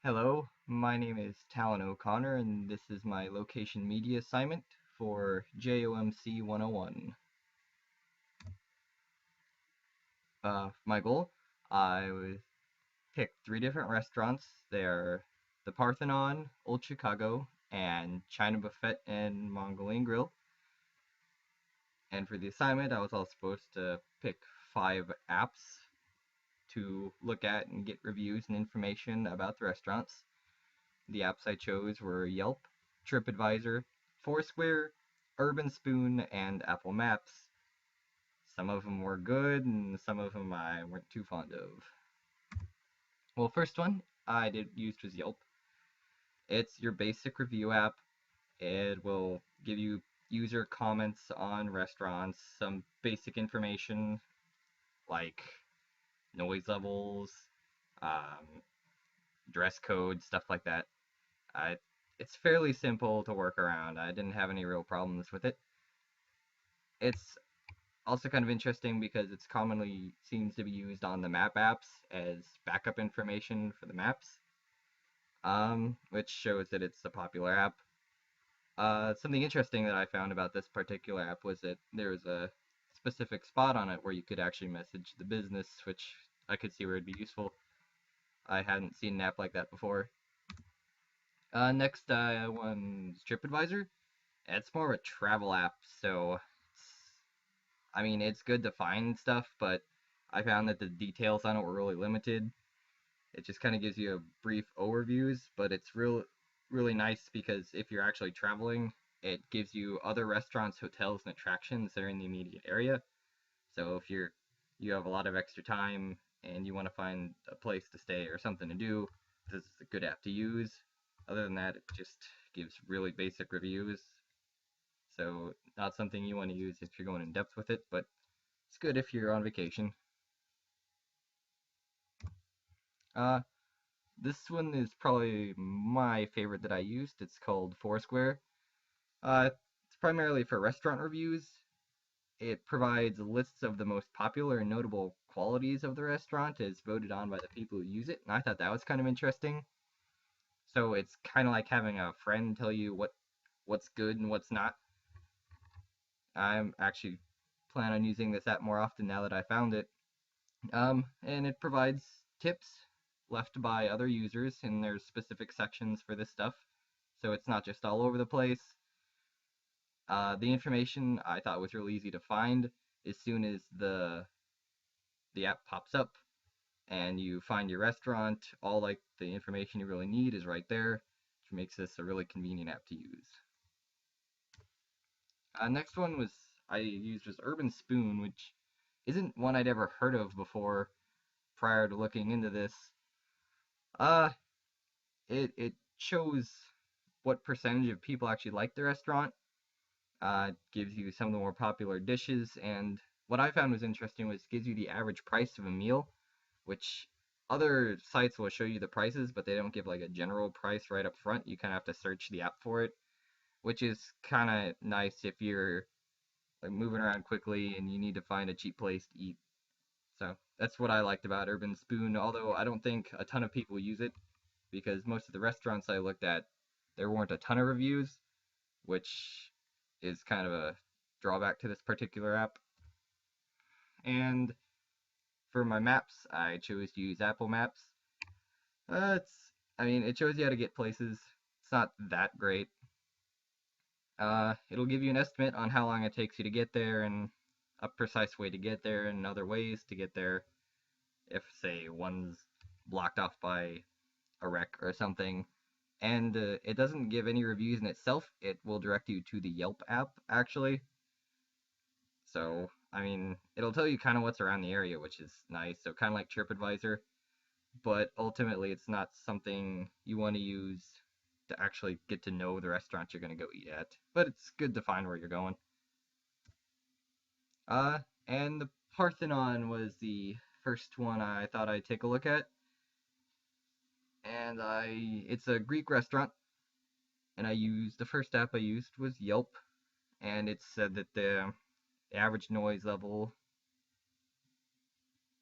Hello, my name is Talon O'Connor, and this is my location media assignment for JOMC 101. My goal, I would pick three different restaurants. They're the Parthenon, Old Chicago, and China Buffet and Mongolian Grill. And for the assignment, I was also supposed to pick five apps to look at and get reviews and information about the restaurants. The apps I chose were Yelp, TripAdvisor, Foursquare, Urban Spoon, and Apple Maps. Some of them were good, and some of them I weren't too fond of. Well, first one I did used was Yelp. It's your basic review app. It will give you user comments on restaurants, some basic information like noise levels, um, dress code, stuff like that. I, it's fairly simple to work around. I didn't have any real problems with it. It's also kind of interesting because it's commonly seems to be used on the map apps as backup information for the maps, which shows that it's a popular app. Something interesting that I found about this particular app was that there was a specific spot on it where you could actually message the business, which I could see where it'd be useful. I hadn't seen an app like that before. Next, one's TripAdvisor. It's more of a travel app, so I mean, it's good to find stuff, but I found that the details on it were really limited. It just kind of gives you a brief overviews, but it's really nice because if you're actually traveling, it gives you other restaurants, hotels, and attractions that are in the immediate area. So if you have a lot of extra time and you want to find a place to stay or something to do, this is a good app to use. Other than that, it just gives really basic reviews. So not something you want to use if you're going in depth with it, but it's good if you're on vacation. Uh, this one is probably my favorite that I used. It's called Foursquare. It's primarily for restaurant reviews. It provides lists of the most popular and notable qualities of the restaurant as voted on by the people who use it, and I thought that was kind of interesting. So it's kind of like having a friend tell you what's good and what's not. I'm actually plan on using this app more often now that I found it. And it provides tips left by other users, and there's specific sections for this stuff, so it's not just all over the place. The information I thought was really easy to find as soon as the app pops up and you find your restaurant. All like the information you really need is right there, which makes this a really convenient app to use. Next one was I used was Urban Spoon, which isn't one I'd ever heard of before prior to looking into this. Uh, it shows what percentage of people actually like the restaurant. Gives you some of the more popular dishes, and what I found was interesting was gives you the average price of a meal, which other sites will show you the prices, but they don't give like a general price right up front. You kind of have to search the app for it, which is kind of nice if you're like moving around quickly and you need to find a cheap place to eat. So that's what I liked about Urban Spoon, although I don't think a ton of people use it because most of the restaurants I looked at, there weren't a ton of reviews, which is kind of a drawback to this particular app. And for my maps, I chose to use Apple Maps. I mean, it shows you how to get places. It's not that great. It'll give you an estimate on how long it takes you to get there and a precise way to get there and other ways to get there. If, say, one's blocked off by a wreck or something, and it doesn't give any reviews in itself. It will direct you to the Yelp app, actually. So, I mean, it'll tell you kind of what's around the area, which is nice. So, kind of like TripAdvisor, but ultimately, it's not something you want to use to actually get to know the restaurant you're going to go eat at. But it's good to find where you're going. And the Parthenon was the first one I thought I'd take a look at. And it's a Greek restaurant, and the first app I used was Yelp, and it said that the average noise level,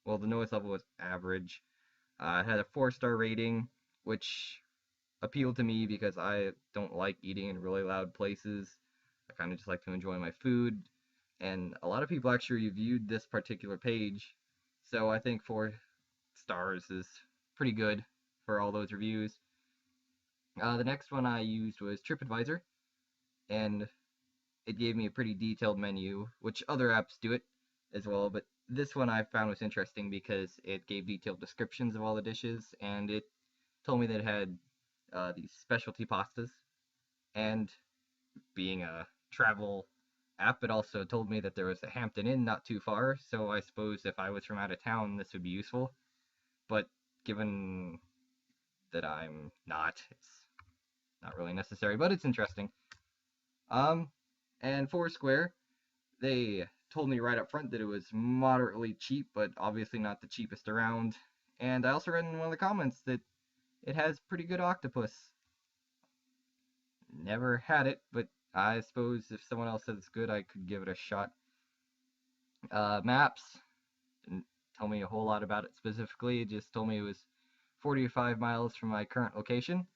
well, the noise level was average. It had a 4-star rating. which appealed to me because I don't like eating in really loud places. I kind of just like to enjoy my food. And a lot of people actually reviewed this particular page. So I think 4 stars is pretty good for all those reviews. The next one I used was TripAdvisor, and it gave me a pretty detailed menu, which other apps do it as well. But this one I found was interesting because it gave detailed descriptions of all the dishes, and it told me that it had these specialty pastas. And being a travel app, it also told me that there was a Hampton Inn not too far. So I suppose if I was from out of town, this would be useful. But given that I'm not, it's not really necessary. But it's interesting. Um, and Foursquare, they told me right up front that it was moderately cheap, but obviously not the cheapest around. And I also read in one of the comments that it has pretty good octopus. Never had it, but I suppose if someone else says it's good, I could give it a shot. Maps didn't tell me a whole lot about it specifically. It just told me it was 45 miles from my current location.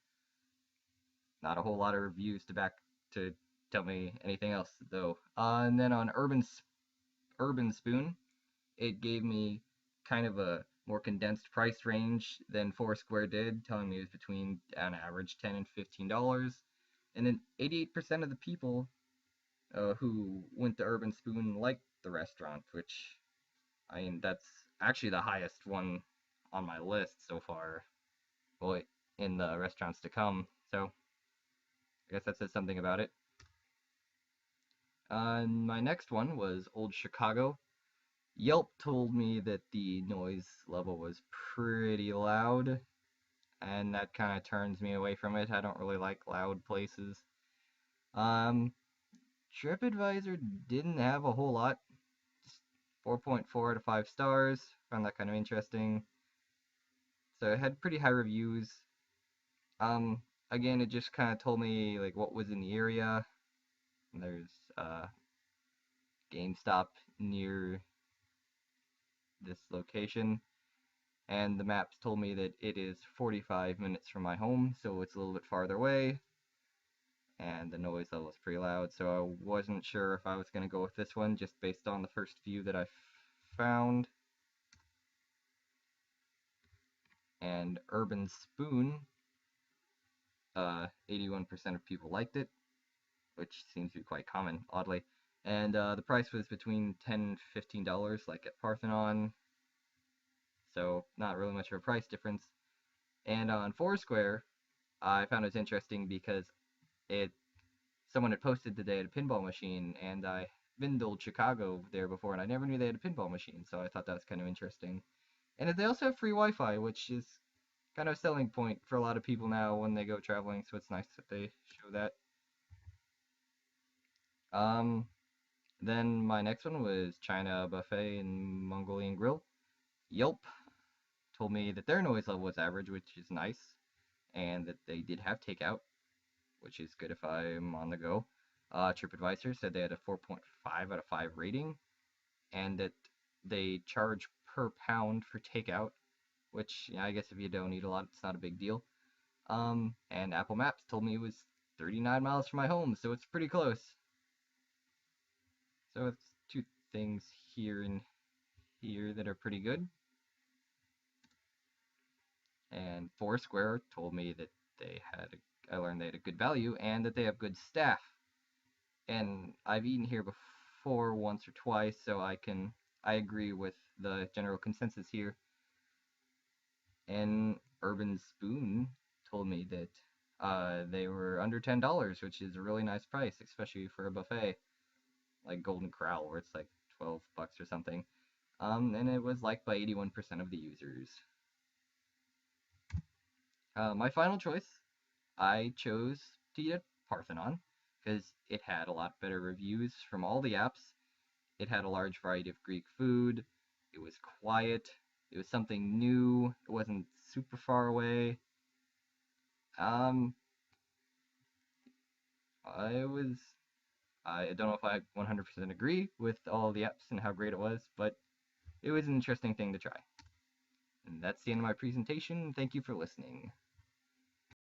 Not a whole lot of reviews to tell me anything else though. And then on Urban Spoon, it gave me kind of a more condensed price range than Foursquare did, telling me it was between an average $10 and $15. And then 88% of the people who went to Urban Spoon liked the restaurant, which, I mean, that's actually the highest one on my list so far. Well, in the restaurants to come. So I guess that says something about it. My next one was Old Chicago. Yelp told me that the noise level was pretty loud, and that kind of turns me away from it. I don't really like loud places. Um, TripAdvisor didn't have a whole lot. 4.4 out of 5 stars. Found that kind of interesting. So it had pretty high reviews. Um, Again, it just kind of told me like what was in the area. There's GameStop near this location, and the maps told me that it is 45 minutes from my home, so it's a little bit farther away, and the noise level is pretty loud, so I wasn't sure if I was going to go with this one just based on the first few that I found. And Urban Spoon, 81% of people liked it, which seems to be quite common, oddly. And the price was between $10 and $15, like at Parthenon, so not really much of a price difference. And on Foursquare, I found it interesting because it someone had posted that they had a pinball machine, and I've been to Old Chicago there before, and I never knew they had a pinball machine, so I thought that was kind of interesting. And they also have free Wi-Fi, which is kind of a selling point for a lot of people now when they go traveling, so it's nice that they show that. Um, then my next one was China Buffet and Mongolian Grill. Yelp told me that their noise level was average, which is nice, and that they did have takeout, which is good if I'm on the go. TripAdvisor said they had a 4.5 out of 5 rating, and that they charge per pound for takeout, which I guess if you don't eat a lot, it's not a big deal. And Apple Maps told me it was 39 miles from my home, so it's pretty close. So it's two things here and here that are pretty good. And Foursquare told me that I learned they had a good value and that they have good staff. And I've eaten here before once or twice, so I agree with the general consensus here. And Urban Spoon told me that they were under $10, which is a really nice price, especially for a buffet like Golden Corral, where it's like $12 or something. And it was liked by 81% of the users. My final choice, I chose to eat at Parthenon because it had a lot better reviews from all the apps. It had a large variety of Greek food. It was quiet. It was something new. It wasn't super far away. Um, I was. I don't know if I 100% agree with all the apps and how great it was, but it was an interesting thing to try. And that's the end of my presentation. Thank you for listening.